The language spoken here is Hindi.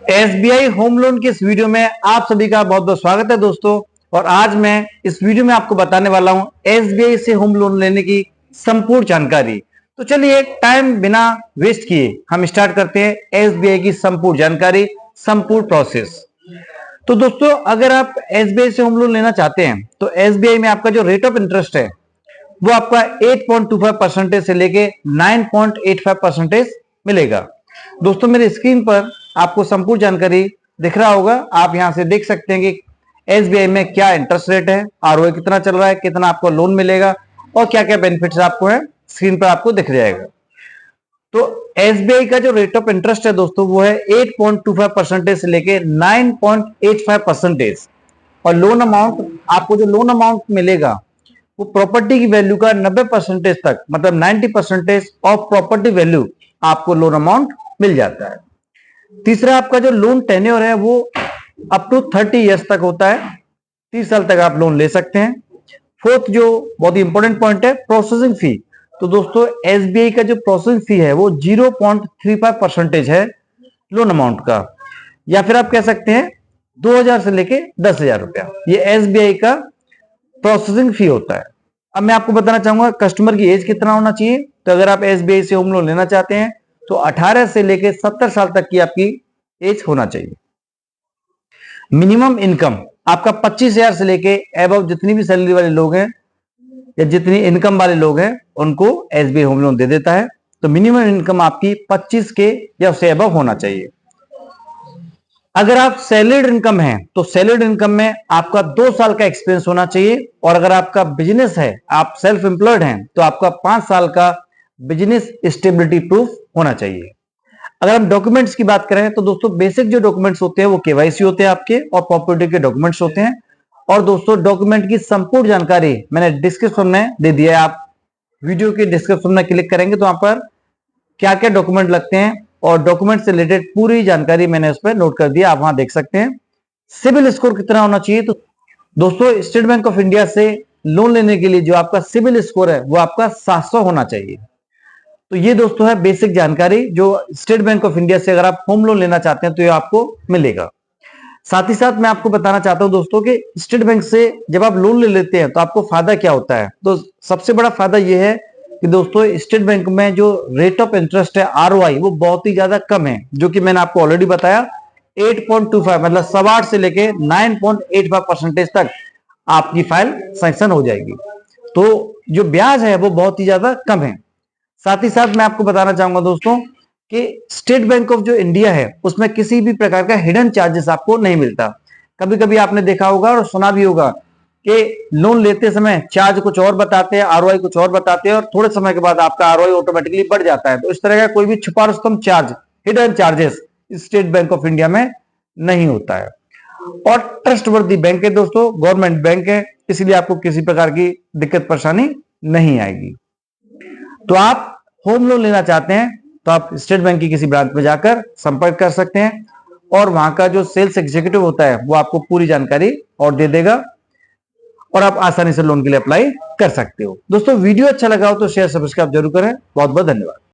एसबीआई होम लोन की इस वीडियो में आप सभी का बहुत बहुत स्वागत है दोस्तों। और आज मैं इस वीडियो में आपको बताने वाला हूं एसबीआई से होम लोन लेने की संपूर्ण जानकारी। तो चलिए टाइम बिना वेस्ट किए हम स्टार्ट करते हैं एसबीआई की संपूर्ण जानकारी, संपूर्ण प्रोसेस। तो दोस्तों अगर आप एसबीआई से होम लोन लेना चाहते हैं तो एसबीआई में आपका जो रेट ऑफ इंटरेस्ट है वो आपका 8.25% से लेके 9.85% मिलेगा। दोस्तों मेरी स्क्रीन पर आपको संपूर्ण जानकारी दिख रहा होगा। आप यहां से देख सकते हैं कि एसबीआई में क्या इंटरेस्ट रेट है, आरओए कितना चल रहा है, कितना आपको लोन मिलेगा और क्या क्या बेनिफिट्स आपको है, स्क्रीन पर आपको दिख जाएगा। तो एसबीआई का जो रेट ऑफ इंटरेस्ट है दोस्तों वो है 8.25% से लेके 9.85%। और लोन अमाउंट, आपको जो लोन अमाउंट मिलेगा वो प्रॉपर्टी की वैल्यू का 90% तक, मतलब 90% ऑफ प्रॉपर्टी वैल्यू आपको लोन अमाउंट मिल जाता है। तीसरा, आपका जो लोन टेन्योर है वो अप टू 30 ईयर्स तक होता है, 30 साल तक आप लोन ले सकते हैं। फोर्थ, जो बहुत ही इंपॉर्टेंट पॉइंट है, प्रोसेसिंग फी। तो दोस्तों एसबीआई का जो प्रोसेसिंग फी है वो 0.35% है लोन अमाउंट का, या फिर आप कह सकते हैं 2000 से लेके 10,000 रुपया, ये एसबीआई का प्रोसेसिंग फी होता है। अब मैं आपको बताना चाहूंगा कस्टमर की एज कितना होना चाहिए। तो अगर आप एसबीआई से होम लोन लेना चाहते हैं तो 18 से लेके 70 साल तक की आपकी एज होना चाहिए। मिनिमम इनकम आपका 25,000 से लेके एबव जितनी भी सैलरी वाले लोग हैं या जितनी इनकम वाले लोग हैं उनको एसबीआई होम लोन दे देता है। तो मिनिमम इनकम आपकी 25 के या उससे एबव होना चाहिए। अगर आप सैलरीड इनकम है तो सैलरीड इनकम में आपका 2 साल का एक्सपीरियंस होना चाहिए। और अगर आपका बिजनेस है, आप सेल्फ एम्प्लॉयड हैं, तो आपका 5 साल का बिजनेस स्टेबिलिटी प्रूफ होना चाहिए। अगर हम डॉक्यूमेंट्स की बात करें तो दोस्तों बेसिक जो डॉक्यूमेंट्स होते हैं वो केवाईसी होते हैं आपके, और प्रॉपर्टी के डॉक्यूमेंट्स होते हैं। और दोस्तों डॉक्यूमेंट की संपूर्ण जानकारी मैंने डिस्क्रिप्शन में दे दिया है। आप वीडियो के डिस्क्रिप्शन में क्लिक करेंगे तो वहां पर क्या क्या डॉक्यूमेंट लगते हैं और डॉक्यूमेंट से रिलेटेड पूरी जानकारी मैंने उस पर नोट कर दिया, आप वहां देख सकते हैं। सिविल स्कोर कितना होना चाहिए, तो दोस्तों स्टेट बैंक ऑफ इंडिया से लोन लेने के लिए जो आपका सिविल स्कोर है वो आपका 700 होना चाहिए। तो ये दोस्तों है बेसिक जानकारी जो स्टेट बैंक ऑफ इंडिया से अगर आप होम लोन लेना चाहते हैं तो ये आपको मिलेगा। साथ ही साथ मैं आपको बताना चाहता हूं दोस्तों कि स्टेट बैंक से जब आप लोन ले लेते हैं तो आपको फायदा क्या होता है। तो सबसे बड़ा फायदा यह है कि दोस्तों स्टेट बैंक में जो रेट ऑफ इंटरेस्ट है आरओआई वो बहुत ही ज्यादा कम है, जो कि मैंने आपको ऑलरेडी बताया 8.25 मतलब 8.25 से लेके 9.85% तक आपकी फाइल सैंक्शन हो जाएगी। तो जो ब्याज है वो बहुत ही ज्यादा कम है। साथ ही साथ मैं आपको बताना चाहूंगा दोस्तों कि स्टेट बैंक ऑफ जो इंडिया है उसमें किसी भी प्रकार का हिडन चार्जेस आपको नहीं मिलता। कभी कभी आपने देखा होगा और सुना भी होगा कि लोन लेते समय चार्ज कुछ और बताते हैं, आरओआई कुछ और बताते हैं, और थोड़े समय के बाद आपका आरओआई ऑटोमेटिकली बढ़ जाता है। तो इस तरह का कोई भी छुपा Rustam charge, hidden charges state bank of India में नहीं होता है। और ट्रस्टवर्दी बैंक है दोस्तों, गवर्नमेंट बैंक है, इसलिए आपको किसी प्रकार की दिक्कत परेशानी नहीं आएगी। तो आप होम लोन लेना चाहते हैं तो आप स्टेट बैंक की किसी ब्रांच में जाकर संपर्क कर सकते हैं, और वहां का जो सेल्स एग्जीक्यूटिव होता है वो आपको पूरी जानकारी और दे देगा, और आप आसानी से लोन के लिए अप्लाई कर सकते हो। दोस्तों वीडियो अच्छा लगा हो तो शेयर सब्सक्राइब जरूर करें। बहुत बहुत धन्यवाद।